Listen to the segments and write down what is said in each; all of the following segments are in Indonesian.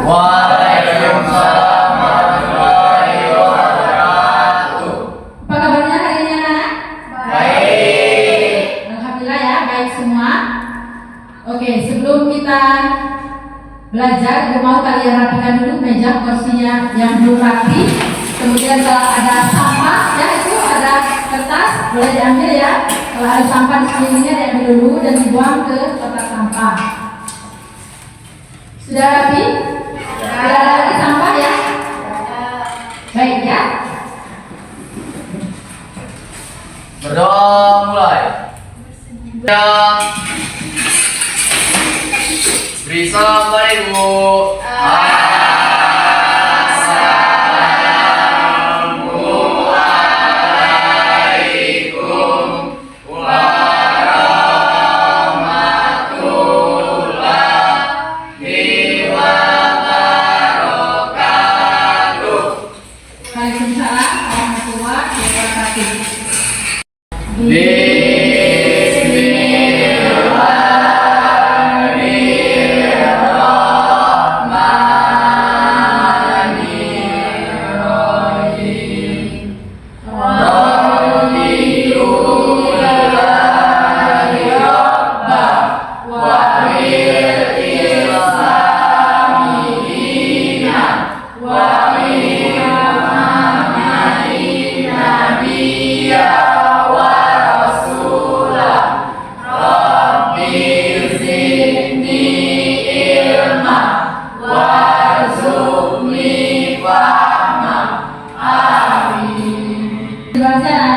Waalaikumsalam warahmatullahi wabarakatuh. Apa kabarnya hari ini anak? Baik. Alhamdulillah ya, baik semua. Oke, sebelum kita belajar, gue mau kalian rapikan dulu meja kursinya yang belum rapi. Kemudian kalau ada sampah, ya itu ada kertas, boleh diambil ya. Kalau ada sampah di sekelilingnya diambil dulu dan dibuang ke kotak sampah. Sudah rapi? Tidak ada lagi sampah ya? Baik ya. Berdoa mulai. Beri salam pada ibu. Waalaikumsalam warahmatullahi wabarakatuh.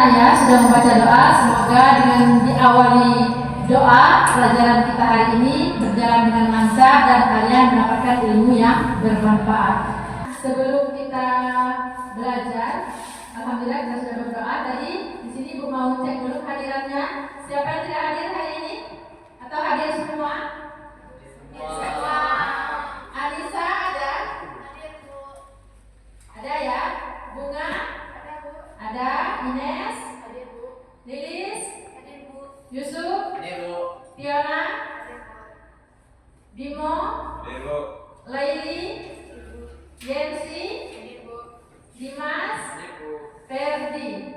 Ya, sudah membaca doa. Semoga dengan diawali doa pelajaran kita hari ini berjalan dengan lancar dan kalian mendapatkan ilmu yang bermanfaat. Sebelum kita belajar, alhamdulillah kita sudah berdoa. Tadi di sini Ibu mau cek dulu hadirannya. Siapa yang tidak hadir hari ini? Atau hadir semua? Semua. Anissa ada? Ada ya? Bunga? Ada. Ines? Lilis? Yusuf? Fiona? Bimo? Laili? Yensi? Dimas? Ferdi?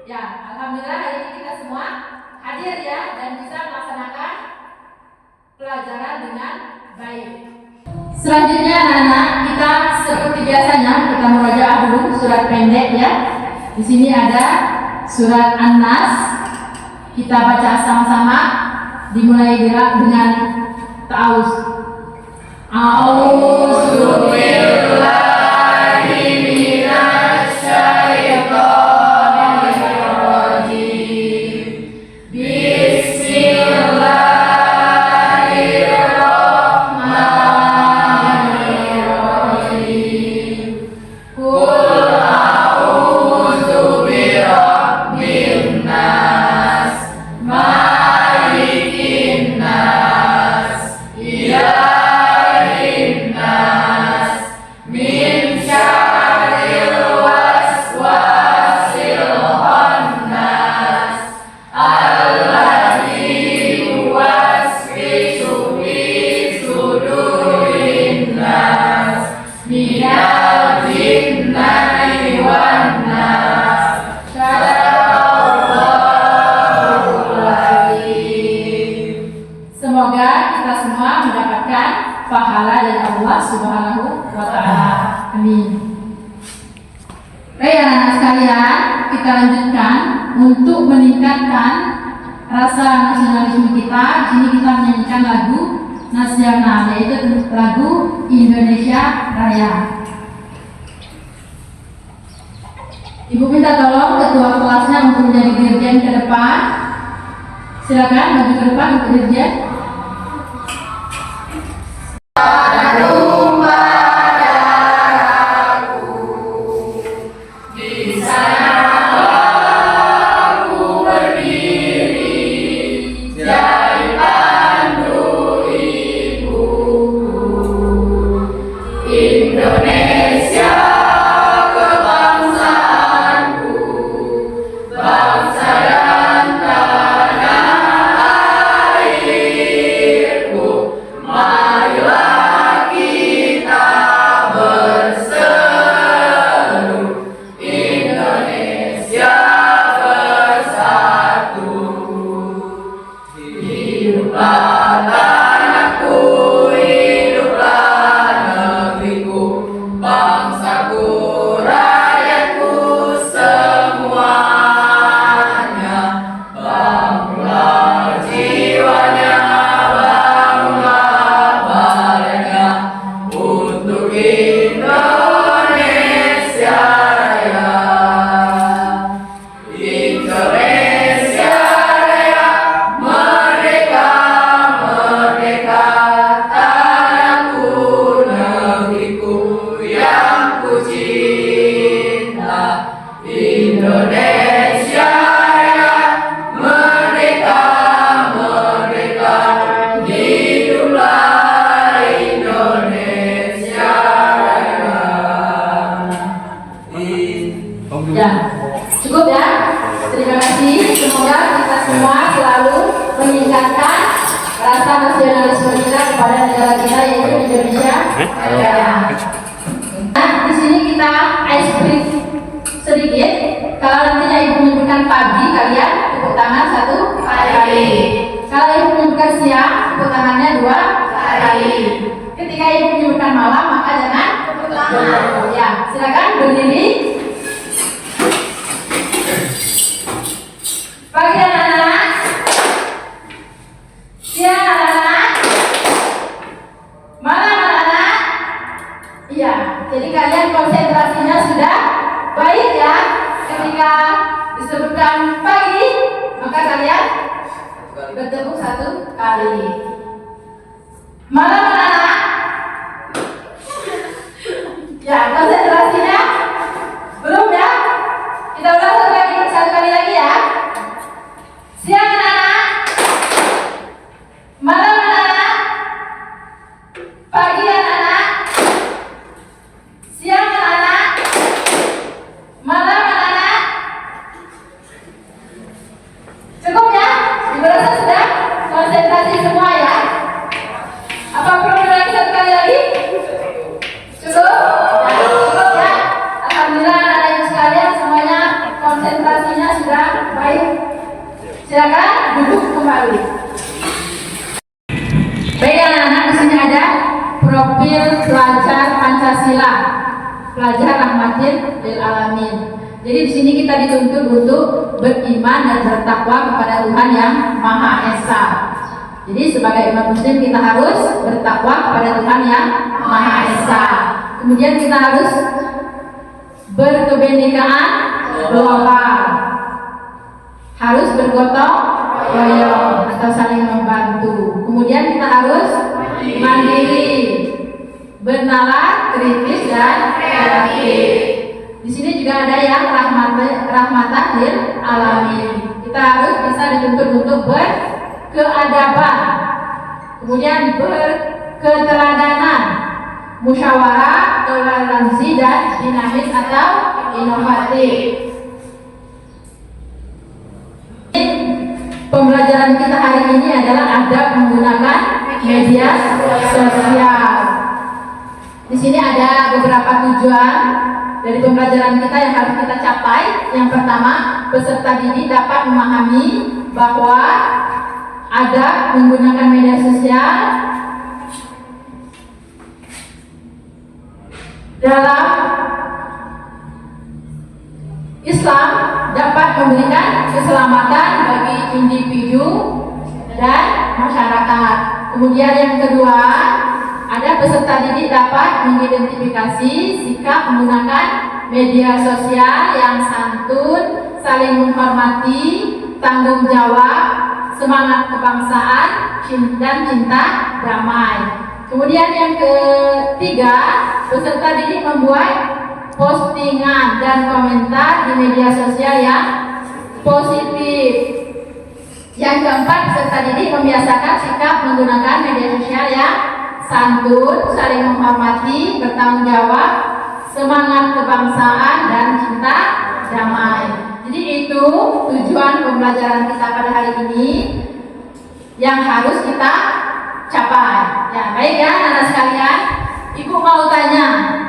Ya, alhamdulillah hari ini kita semua hadir ya dan bisa melaksanakan pelajaran dengan baik. Selanjutnya anak-anak, kita seperti biasanya kita murojaah dulu surat pendek ya. Di sini ada surat An-Nas. Kita baca sama-sama. Dimulai dengan ta'awuz. A'udzu billahi minasy syaithanir rajim. Bismillahirrahmanirrahim. Semoga kita semua mendapatkan pahala dari Allah Subhanahu wa Ta'ala. Amin. Baik anak-anak sekalian, kita lanjutkan untuk meningkatkan rasa nasionalisme kita. Di sini kita menyanyikan lagu nasional, yaitu lagu Indonesia Raya. Ibu minta tolong ketua kelasnya untuk menjadi dirjen ke depan. Silakan maju ke depan untuk dirjen. Indonesia kebangsaanku, bangsa dan tanah air. nasionalisme kita kepada negara kita yaitu Indonesia Raya. Nah, di sini kita ice break sedikit. Kalau nantinya ibu menyebutkan pagi, kalian tepuk tangan 1 kali. Kalau ibu menyebutkan siang, tepuk tangannya 2 kali. Ketika ibu menyebutkan malam, maka jangan tepuk tangan. Ya, silakan berdiri. Pagi anak-anak, siang anak-anak, malam anak-anak. Iya, jadi kalian konsentrasinya sudah baik ya. Ketika disebutkan pagi, maka kalian bertepuk 1 kali. Malam anak-anak, ya konsentrasinya belum ya. Kita ulang satu kali lagi ya. Siang anak-anak, malam anak-anak, pagi anak-anak, siang anak-anak, malam anak-anak. Cukup ya? Ibu rasa sudah konsentrasi semua ya? Apa perlu lagi 1 kali lagi? Cukup? Ya, cukup ya? Alhamdulillah anak ibu sekalian semuanya konsentrasinya sudah baik. Silakan duduk kembali. Baik anak-anak, di sini ada profil pelajar Pancasila, pelajar rahmatin lil alamin. Jadi di sini kita dituntut untuk beriman dan bertakwa kepada Tuhan yang Maha Esa. Jadi sebagai umat muslim kita harus bertakwa kepada Tuhan yang Maha Esa. Kemudian kita harus berkebenekaan global. Harus bergotong royong atau saling membantu. Kemudian kita harus mandiri, bernalar, kritis dan kreatif. Di sini juga ada yang rahmatan lil alamin. Kita harus bisa dituntut untuk berkeadaban, kemudian berketeladanan, musyawarah, toleransi dan dinamis atau inovatif. Pembelajaran kita hari ini adalah adab menggunakan media sosial. Di sini ada beberapa tujuan dari pembelajaran kita yang harus kita capai. Yang pertama, peserta didik dapat memahami bahwa adab menggunakan media sosial dalam Islam dapat memberikan keselamatan bagi individu dan masyarakat. Kemudian yang kedua, ada peserta didik dapat mengidentifikasi sikap menggunakan media sosial yang santun, saling menghormati, tanggung jawab, semangat kebangsaan, dan cinta damai. Kemudian yang ketiga, peserta didik membuat postingan dan komentar di media sosial yang positif. Yang keempat, peserta didik membiasakan sikap menggunakan media sosial yang santun, saling menghormati, bertanggung jawab, semangat kebangsaan dan cinta damai. Jadi itu tujuan pembelajaran kita pada hari ini yang harus kita capai. Ya, baik ya anak-anak sekalian. Ibu mau tanya,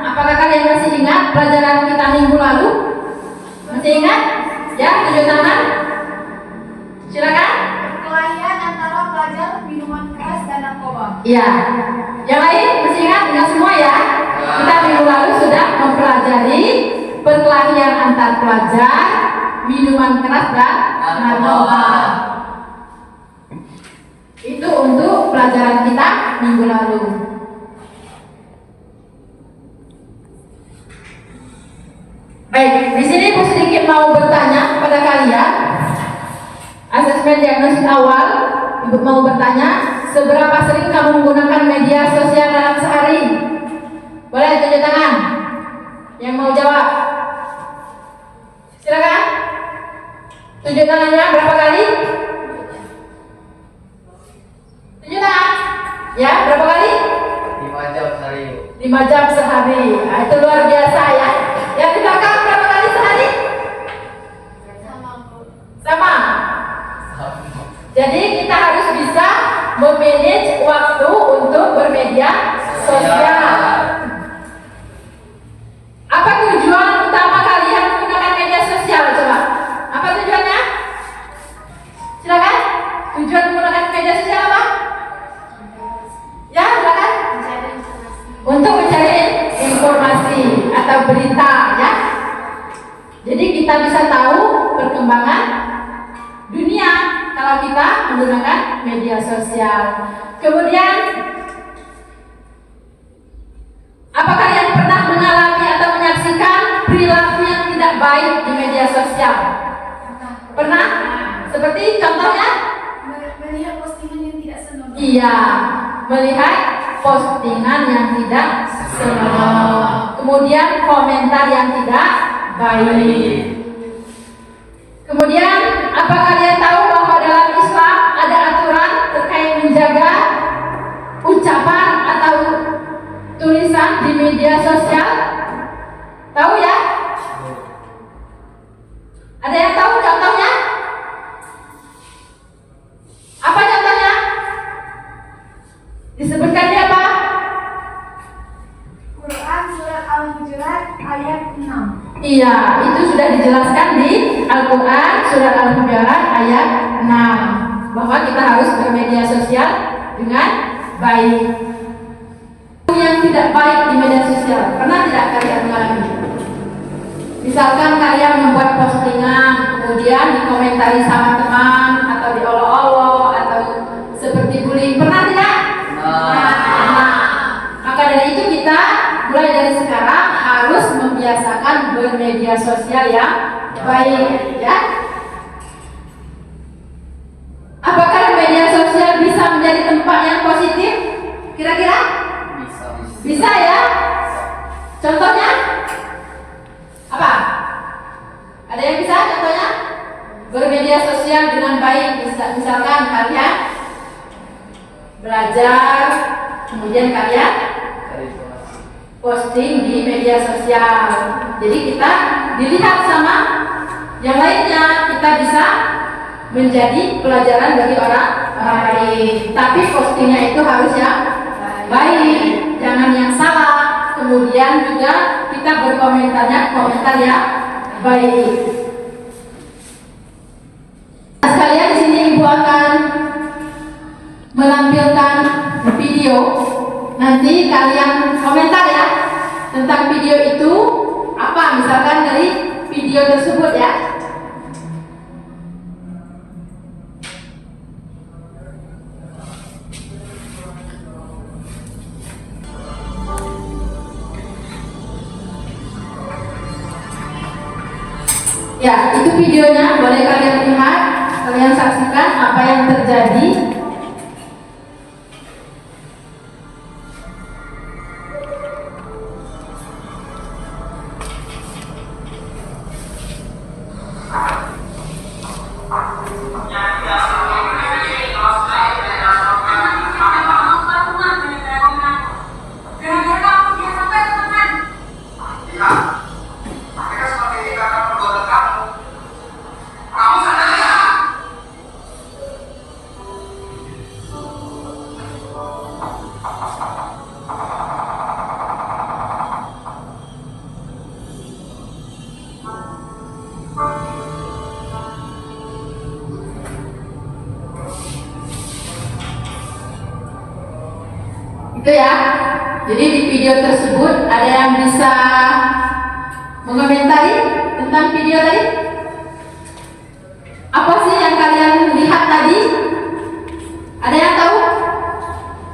apakah kalian masih ingat pelajaran kita minggu lalu? Masih ingat? Ya, tunjuk tangan. Silakan. Perkelahian antara pelajar minuman keras dan narkoba. Iya. Yang lain masih ingat? Ingat semua ya? Kita minggu lalu sudah mempelajari perkelahian antar pelajar, minuman keras dan narkoba. Itu untuk pelajaran kita minggu lalu. Baik, di sini Ibu sedikit mau bertanya kepada kalian. Asesmen diagnosis awal, Ibu mau bertanya, seberapa sering kamu menggunakan media sosial dalam sehari? Boleh tunjuk tangan. Yang mau jawab, silakan. Tunjuk tangannya berapa kali? Tunjuk tangan. Ya, berapa kali? 5 jam sehari. 5 jam sehari. Nah, itu luar biasa ya. Yang di belakang berapa kali sehari? Sama. Jadi kita harus bisa memanage waktu kita bisa tahu perkembangan dunia kalau kita menggunakan media sosial. Kemudian, apakah kalian pernah mengalami atau menyaksikan perilaku yang tidak baik di media sosial? Pernah? Seperti contohnya? Melihat postingan yang tidak senonoh. Iya, melihat postingan yang tidak senonoh. Kemudian komentar yang tidak baik. Kemudian, apa kalian tahu bahwa dalam Islam ada aturan terkait menjaga ucapan atau tulisan di media sosial? Tahu ya? Ada yang tahu contohnya? Apa contohnya? Disebutkan dia apa? Quran surat Al-Hujurat ayat 6. Iya, itu sudah dijelaskan di Al-Quran surat Al-Hujurat ayat 6 bahwa kita harus bermedia sosial dengan baik. Yang tidak baik di media sosial, pernah tidak kalian mengalami? Misalkan kalian membuat postingan, kemudian dikomentari sama teman atau diolok-olok atau seperti bullying, pernah tidak? Nah, maka dari itu kita mulai dari sekarang harus membiasakan bermedia sosial yang baik, ya. Apakah media sosial bisa menjadi tempat yang positif? Kira-kira? Bisa ya? Contohnya? Apa? Ada yang bisa contohnya? Bermedia sosial dengan baik, misalkan kalian belajar, kemudian kalian posting di media sosial. Jadi kita dilihat sama yang lainnya, kita bisa menjadi pelajaran bagi orang lain. Tapi postingnya itu harus yang baik, jangan yang salah. Kemudian juga kita berkomentarnya komentar yang baik. Sekalian di sini Ibu akan menampilkan video. Nanti kalian komentar ya tentang video itu apa, misalkan dari video tersebut ya. Ya, itu videonya, boleh kalian lihat, kalian saksikan apa yang terjadi. Itu ya. Jadi di video tersebut ada yang bisa mengomentari tentang video tadi? Apa sih yang kalian lihat tadi? Ada yang tahu?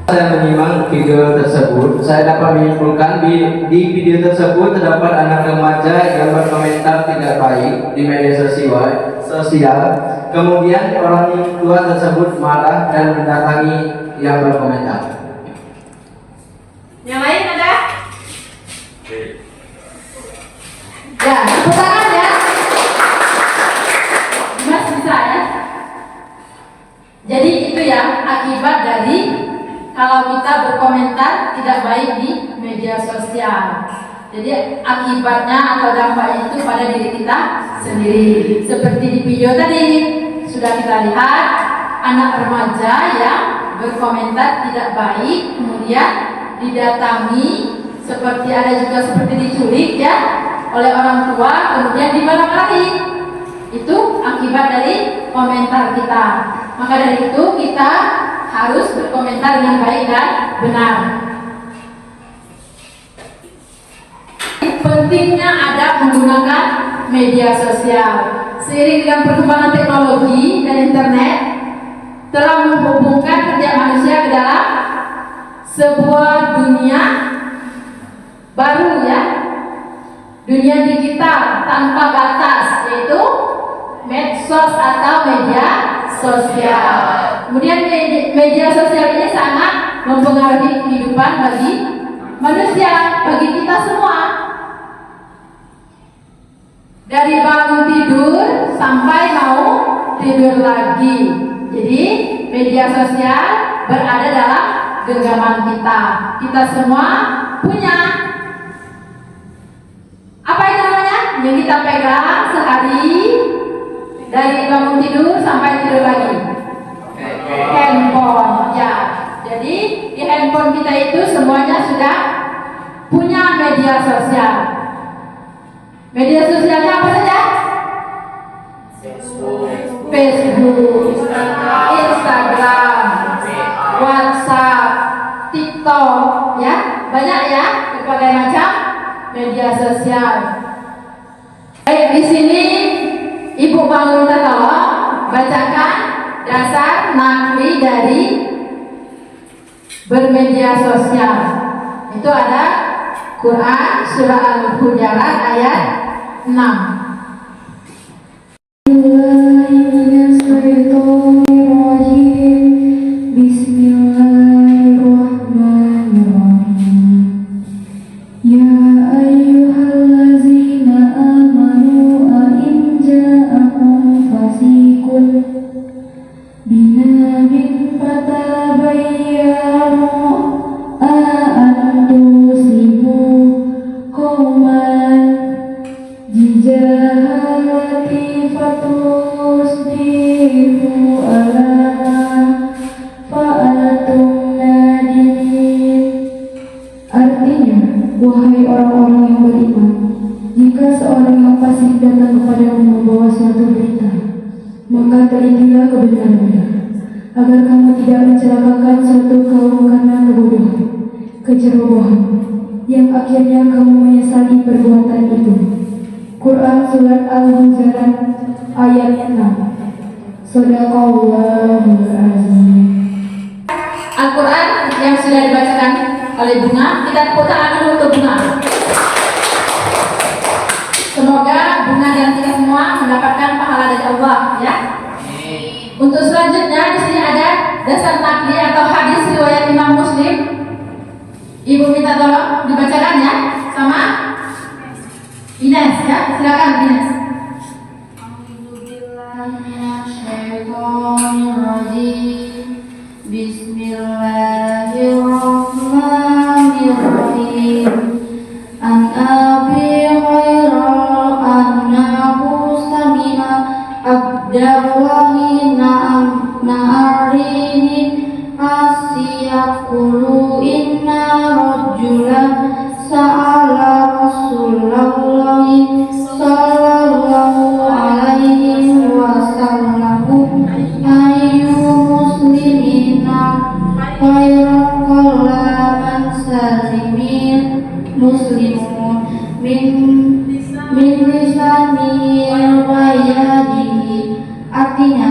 Saya menyimak video tersebut, saya dapat menyimpulkan di video tersebut terdapat anak remaja yang berkomentar tidak baik di media sosial. Kemudian orang tua tersebut marah dan mendatangi yang berkomentar. Yang lain ada? Ya, tepuk tangan ya. Mas bisa ya. Jadi itu ya akibat dari kalau kita berkomentar tidak baik di media sosial. Jadi akibatnya atau dampaknya itu pada diri kita sendiri. Seperti di video tadi sudah kita lihat anak remaja yang berkomentar tidak baik, kemudian didatangi, seperti ada juga seperti diculik ya oleh orang tua, kemudian dimarah-marahi. Itu akibat dari komentar kita. Maka dari itu kita harus berkomentar dengan baik dan benar. Pentingnya adab menggunakan media sosial. Seiring dengan perkembangan teknologi dan internet telah menghubungkan setiap manusia ke dalam sebuah dunia baru ya, dunia digital tanpa batas, yaitu medsos atau media sosial. Kemudian media sosial ini sangat mempengaruhi kehidupan bagi manusia, bagi kita semua. Dari bangun tidur sampai mau tidur lagi. Jadi media sosial berada dalam genggaman kita. Kita semua punya. Apa itu namanya? Yang kita pegang sehari dari bangun tidur sampai tidur lagi. Handphone ya. Jadi di handphone kita itu semuanya sudah punya media sosial. Media sosialnya apa saja? Facebook, Instagram, WhatsApp, TikTok, ya banyak ya, berbagai macam media sosial. Baik, di sini Ibu Bang minta tolong bacakan dasar nakli dari bermedia sosial. Itu ada Quran surah Al-Hujurat ayat 6. Wahai orang-orang yang beriman, jika seorang yang fasik datang kepadamu membawa suatu berita, maka telitilah kebenarannya, agar kamu tidak mencelakakan suatu kaum karena kebodohan, kecerobohan, yang akhirnya kamu menyesali perbuatan itu. Quran Surat Al-Hujurat ayat 6. Shadaqallahul Azim. Al-Quran yang sudah dibacakan oleh Bunga, kita tepuk tangan dulu untuk Bunga. Semoga Bunga dan kita semua mendapatkan pahala dari Allah ya. Untuk selanjutnya di sini ada dasar nakli atau hadis riwayat Imam Muslim. Ibu minta tolong dibacakan ya sama Ines ya. Silakan Ines. Bismillahirrahmanirrahim. An Abi Hurairah annahu sami'a Abdallahi na'arini asiyaqulu inna rajulan sa'ala Rasulullahi sallallahu alaihi wasallam ayyu muslimina khairan qalaman salimin muslimun min lisani wa yadihi. Artinya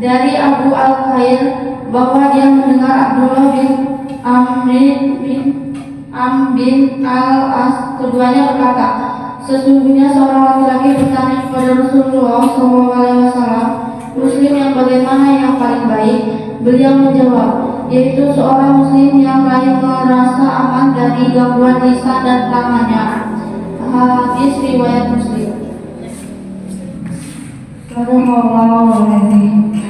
dari Abu Al-Khair bahwa dia mendengar Abdullah bin Amr bin Al-As, keduanya berkata, sesungguhnya seorang laki-laki bertanya kepada Rasulullah SAW, Muslim yang bagaimana yang paling baik? Beliau menjawab, yaitu seorang Muslim yang lain merasa aman dari gangguan lisan dan tangannya. Hadis riwayat Muslim. Bismillahirrahmanirrahim.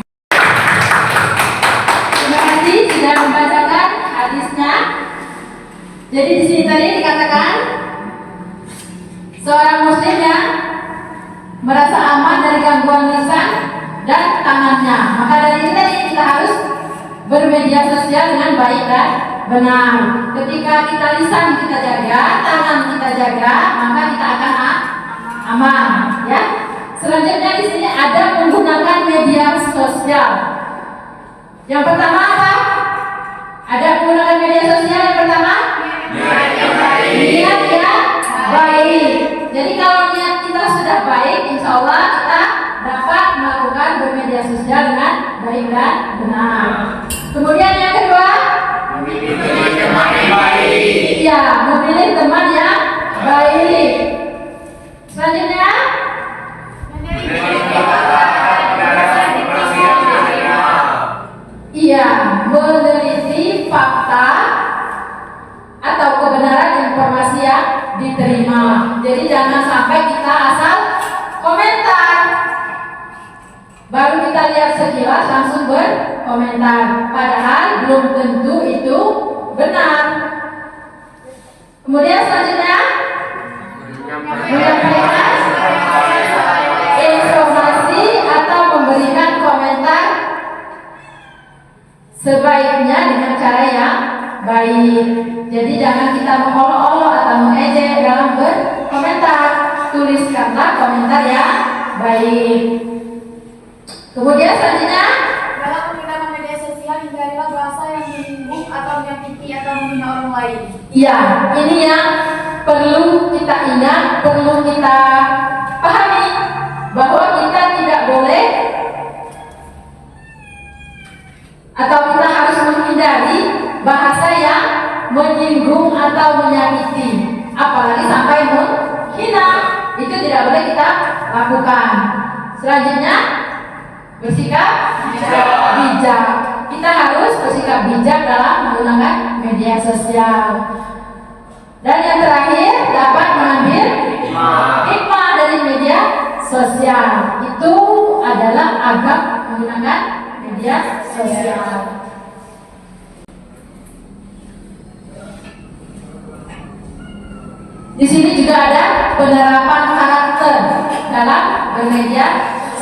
Terima kasih sudah membacakan hadisnya. Jadi di sini tadi dikatakan seorang Muslim yang merasa aman dari gangguan lisan dan tangannya. Maka dari ini tadi kita harus bermedia sosial dengan baik dan benar. Ketika kita lisan kita jaga, tangan kita jaga, maka kita akan aman. Ya. Selanjutnya di sini ada menggunakan media sosial. Yang pertama apa? Ada menggunakan media sosial yang pertama? Niat yang baik. Jadi kalau niat kita sudah sudah baik, insya Allah kita dapat melakukan bermedia sosial dengan baik dan benar. Kemudian yang kedua, Memilih teman yang baik. ya, memilih teman yang baik. Selanjutnya, iya, meneliti fakta atau kebenaran informasi yang diterima. Jadi jangan sampai kita asal komentar, baru kita lihat sekilas langsung berkomentar, padahal belum tentu itu benar. Kemudian selanjutnya, menyampaikan informasi atau memberikan komentar sebaiknya dengan cara yang baik. Jadi jangan kita mengolok-olok atau mengejek dalam berkomentar. Tuliskanlah komentar yang baik. Kemudian selanjutnya, Dalam menggunakan media sosial, hindarilah bahasa yang menyinggung atau menyakiti atau menghina orang lain. ya, ini yang perlu kita ingat, perlu kita pahami bahwa kita tidak boleh atau kita harus menghindari bahasa yang menyinggung atau menyakiti, apalagi sampai menghina. Itu tidak boleh kita lakukan. Selanjutnya, bersikap bijak. Kita harus bersikap bijak dalam menggunakan media sosial. Dan yang terakhir, dapat mengambil hikmah dari media sosial. Itu adalah adab menggunakan media sosial. Di sini juga ada penerapan karakter dalam bermedia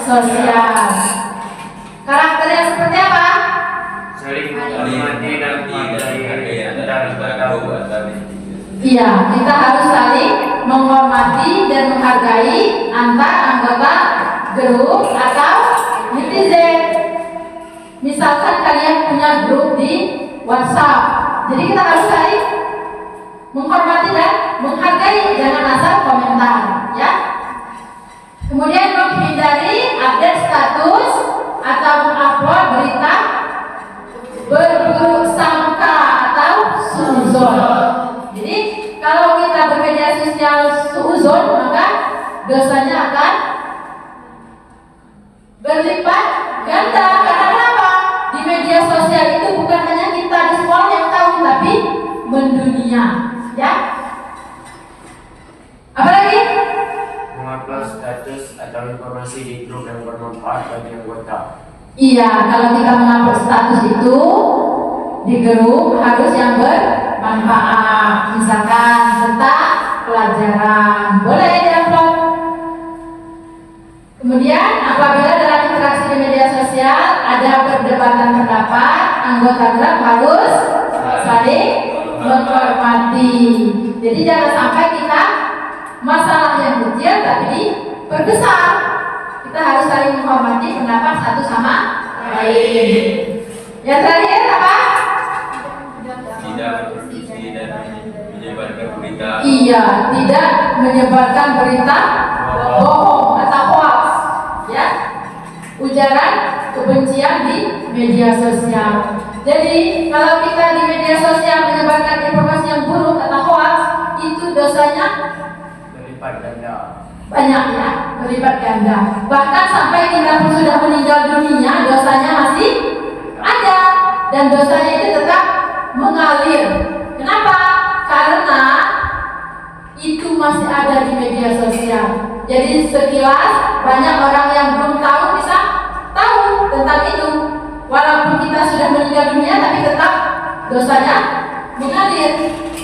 sosial. Karakter yang seperti apa? Saling menghormati dan menghargai dan bertanggung. Iya, kita harus saling menghormati dan menghargai antar anggota grup atau netizen. Misalkan kalian punya grup di WhatsApp, jadi kita harus saling menghormati dan menghargai, jangan asal komentar, ya. Kemudian menghindari update status atau mengupload berita berburuk sangka atau suuzon. Jadi kalau kita bermedia sosial suuzon, maka dosanya akan berlipat ganda. Karena kenapa? Di media sosial itu bukan hanya kita di sekolah yang tahu, tapi mendunia, ya. Apalagi? Mengupload status atau informasi di grup yang bermanfaat bagi anggota. Iya, kalau kita mengupload status itu di grup harus yang bermanfaat, misalkan tentang pelajaran, boleh di-upload. Kemudian apabila dalam interaksi di media sosial ada perdebatan pendapat, anggota grup harus saling menghormati. Jadi jangan sampai kita masalah yang kecil tapi diperbesar. Kita harus saling menghormati pendapat satu sama lain. Yang terakhir apa? Tidak berdiskusi dan menyebarkan berita. Iya, tidak menyebarkan berita bohong atau hoax, ya. Ujaran kebencian di media sosial. Jadi kalau kita di media sosial menyebarkan informasi yang buruk atau hoax, itu dosanya Berlipat ganda. banyak, ya, berlipat ganda. Bahkan sampai kita pun sudah meninggal dunia, dosanya masih ada dan dosanya itu tetap mengalir. Kenapa? Karena itu masih ada di media sosial. Jadi sekilas banyak orang yang belum tahu bisa tahu tentang itu. Walaupun kita sudah meninggal dunia, tapi tetap dosanya mengalir.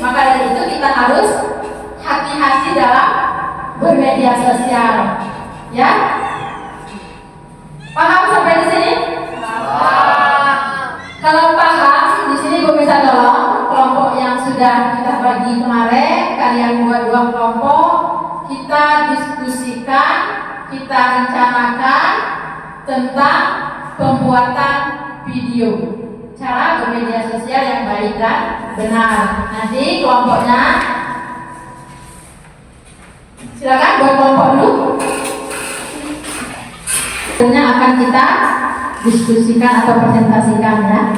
Maka dari itu kita harus hati-hati dalam bermedia sosial, ya. Paham sampai di sini? Kalau paham, di sini gue bisa tolong kelompok yang sudah kita bagi kemarin, kalian buat 2 kelompok, kita diskusikan, kita rencanakan tentang pembuatan video, cara bermedia sosial yang baik dan benar. Nanti kelompoknya silakan buat kelompok dulu. Selanjutnya akan kita diskusikan atau presentasikan ya.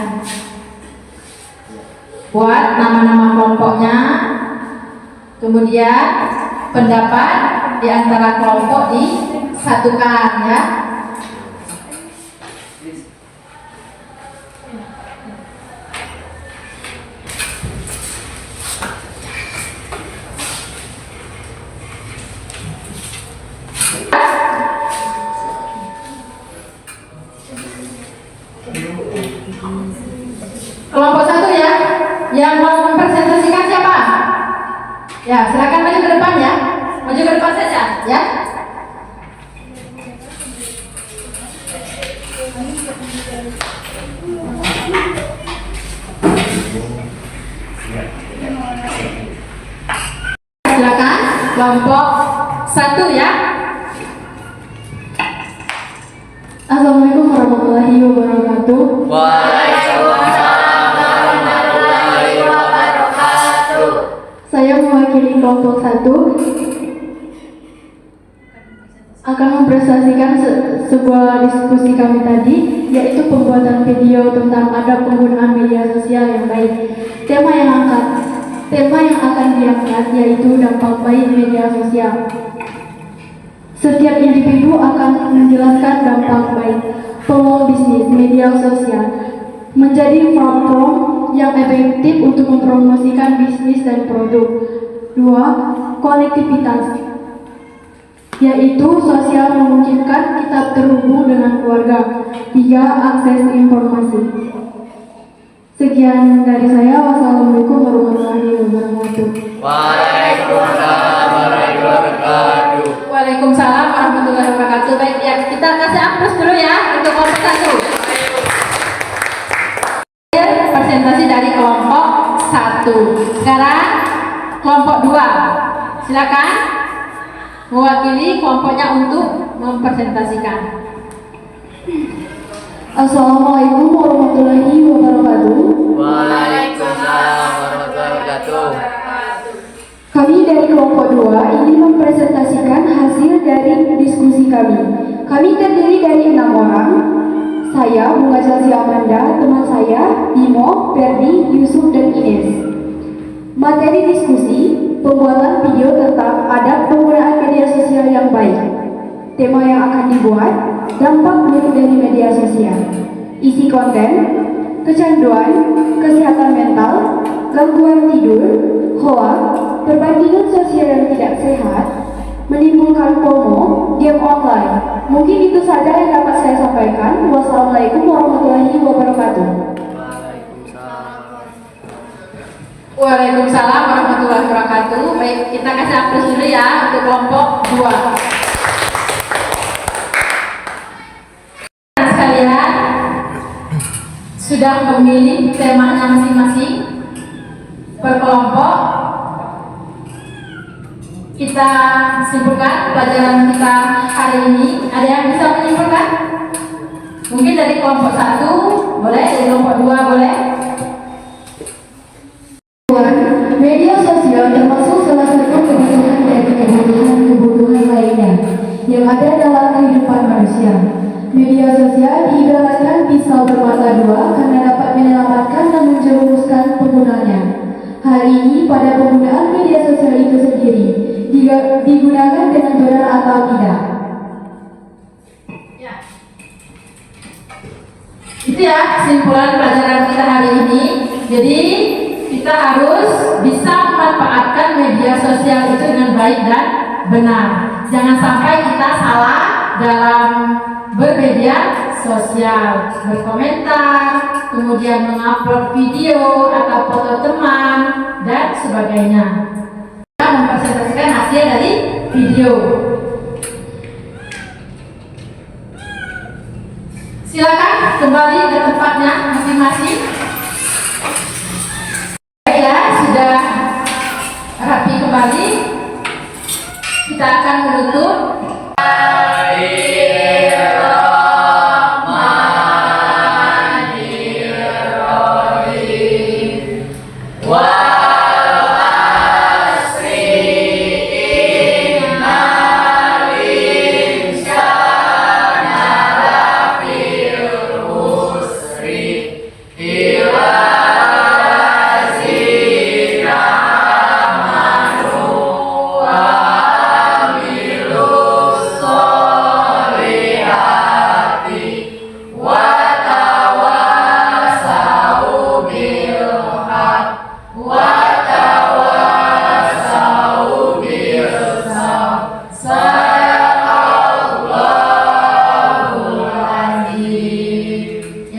Buat nama-nama kelompoknya, kemudian pendapat di antara kelompok disatukan ya. Kelompok satu ya, yang mau mempresentasikan siapa? Ya, silakan maju ke depan ya, maju ke depan saja ya. Silakan kelompok satu ya. Assalamualaikum warahmatullahi wabarakatuh. Saya mewakili kelompok 1 akan mempresentasikan sebuah diskusi kami tadi, yaitu pembuatan video tentang adab penggunaan media sosial yang baik. Tema yang akan diangkat yaitu dampak baik media sosial. Setiap individu akan menjelaskan dampak baik peluang bisnis media sosial menjadi platform yang efektif untuk mempromosikan bisnis dan produk. 2. Konektivitas, yaitu sosial memungkinkan kita terhubung dengan keluarga. 3. Akses informasi. Sekian dari saya. Wassalamualaikum warahmatullahi wabarakatuh. Waalaikumsalam warahmatullahi wabarakatuh. Baik ya, kita kasih aplaus dulu ya untuk kelompok satu. Presentasi dari kelompok 1. Sekarang kelompok 2. Silakan mewakili kelompoknya untuk mempresentasikan. Assalamualaikum warahmatullahi wabarakatuh. Waalaikumsalam warahmatullahi wabarakatuh. Kami dari kelompok 2 ingin mempresentasikan hasil dari diskusi kami. Kami terdiri dari 6 orang. Saya, Bunga Chelsea Amanda, teman saya, Bimo, Ferdi, Yusuf, dan Ines. Materi diskusi, pembuatan video tentang adab penggunaan media sosial yang baik. Tema yang akan dibuat, dampak buruk dari media sosial. Isi konten, kecanduan, kesehatan mental, gangguan tidur, hoak, perbandingan sosial yang tidak sehat, menimbulkan FOMO, game online. Mungkin itu saja yang dapat saya sampaikan. Wassalamualaikum warahmatullahi wabarakatuh. Waalaikumsalam warahmatullahi wabarakatuh. Baik, kita kasih aplaus dulu ya untuk kelompok 2. Sekalian sudah memilih temanya masing-masing per kelompok. Kita simpulkan pelajaran kita hari ini. Ada yang bisa menyimpulkan? Mungkin dari kelompok 1 boleh, dari kelompok 2 boleh. Media sosial termasuk salah satu kebutuhan dari kebutuhan lainnya yang ada dalam kehidupan manusia. Media sosial diibaratkan pisau bermata dua karena dapat menyelamatkan dan menjerumuskan penggunanya. Hal ini pada penggunaan media sosial itu sendiri, digunakan dengan benar atau tidak. Itu ya kesimpulan pelajaran kita hari ini. Jadi kita harus bisa memanfaatkan media sosial itu dengan baik dan benar. Jangan sampai kita salah dalam bermedia sosial, berkomentar, kemudian mengupload video atau foto teman dan sebagainya. Kita mempresentasikan hasil dari video. Silakan kembali ke tempatnya masing-masing. Ya, sudah rapi kembali. Kita akan menutup.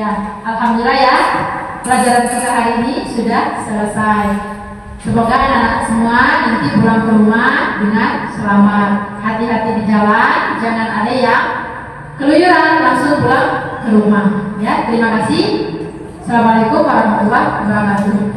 Ya, alhamdulillah ya, pelajaran kita hari ini sudah selesai. Semoga anak-anak semua nanti pulang ke rumah dengan selamat. Hati-hati di jalan, jangan ada yang keluyuran, langsung pulang ke rumah. Ya, terima kasih. Assalamualaikum warahmatullahi wabarakatuh.